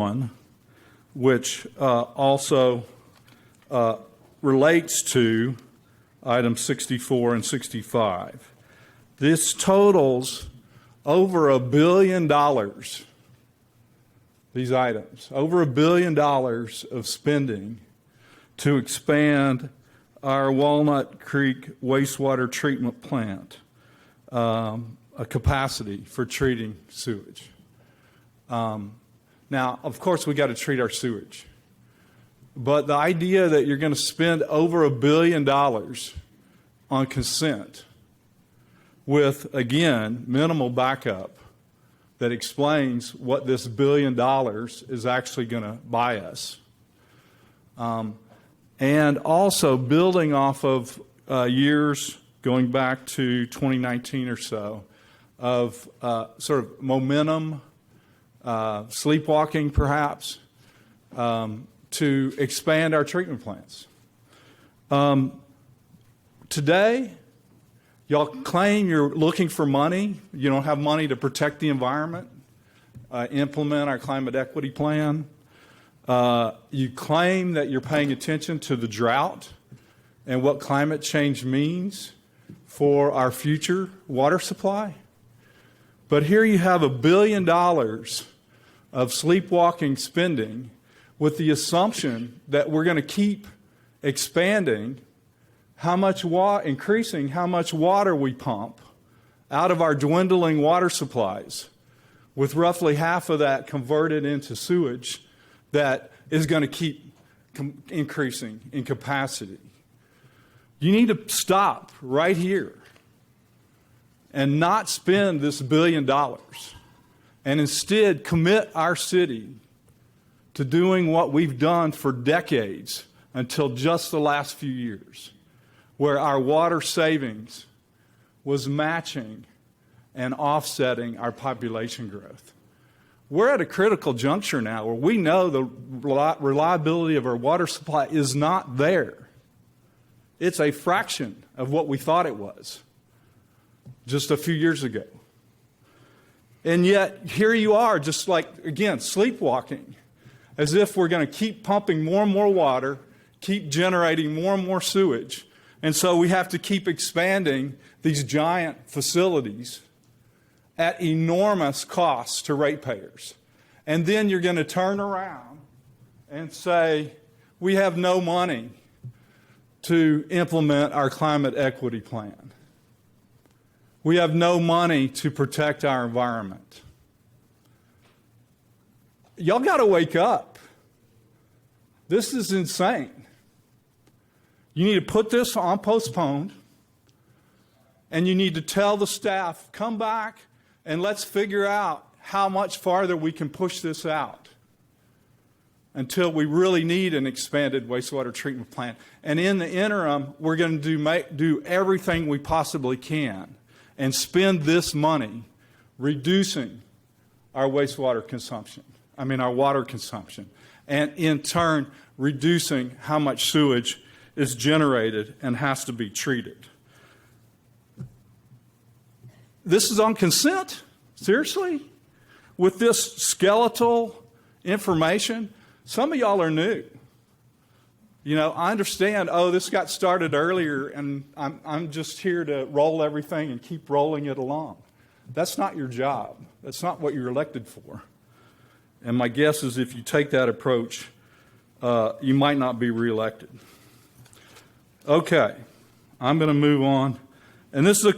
one, which also relates to items 64 and 65. This totals over $1 billion, these items, over $1 billion of spending to expand our Walnut Creek wastewater treatment plant, a capacity for treating sewage. Now, of course, we got to treat our sewage. But the idea that you're going to spend over $1 billion on consent with, again, minimal backup that explains what this $1 billion is actually going to buy us. And also building off of years going back to 2019 or so of sort of momentum, sleepwalking perhaps, to expand our treatment plants. Today, y'all claim you're looking for money. You don't have money to protect the environment, implement our climate equity plan. You claim that you're paying attention to the drought and what climate change means for our future water supply. But here you have $1 billion of sleepwalking spending with the assumption that we're going to keep expanding increasing how much water we pump out of our dwindling water supplies, with roughly half of that converted into sewage that is going to keep increasing in capacity. You need to stop right here and not spend this $1 billion and instead commit our city to doing what we've done for decades until just the last few years, where our water savings was matching and offsetting our population growth. We're at a critical juncture now where we know the reliability of our water supply is not there. It's a fraction of what we thought it was just a few years ago. And yet, here you are, just like, again, sleepwalking, as if we're going to keep pumping more and more water, keep generating more and more sewage, and so we have to keep expanding these giant facilities at enormous costs to ratepayers. And then you're going to turn around and say, we have no money to implement our climate equity plan. We have no money to protect our environment. Y'all got to wake up. This is insane. You need to put this on postponed, and you need to tell the staff, come back and let's figure out how much farther we can push this out until we really need an expanded wastewater treatment plant. And in the interim, we're going to do everything we possibly can and spend this money reducing our water consumption, and in turn, reducing how much sewage is generated and has to be treated. This is on consent? Seriously? With this skeletal information? Some of y'all are new. You know, I understand, this got started earlier and I'm just here to roll everything and keep rolling it along. That's not your job. That's not what you're elected for. And my guess is if you take that approach, you might not be reelected. Okay, I'm going to move on. And this is a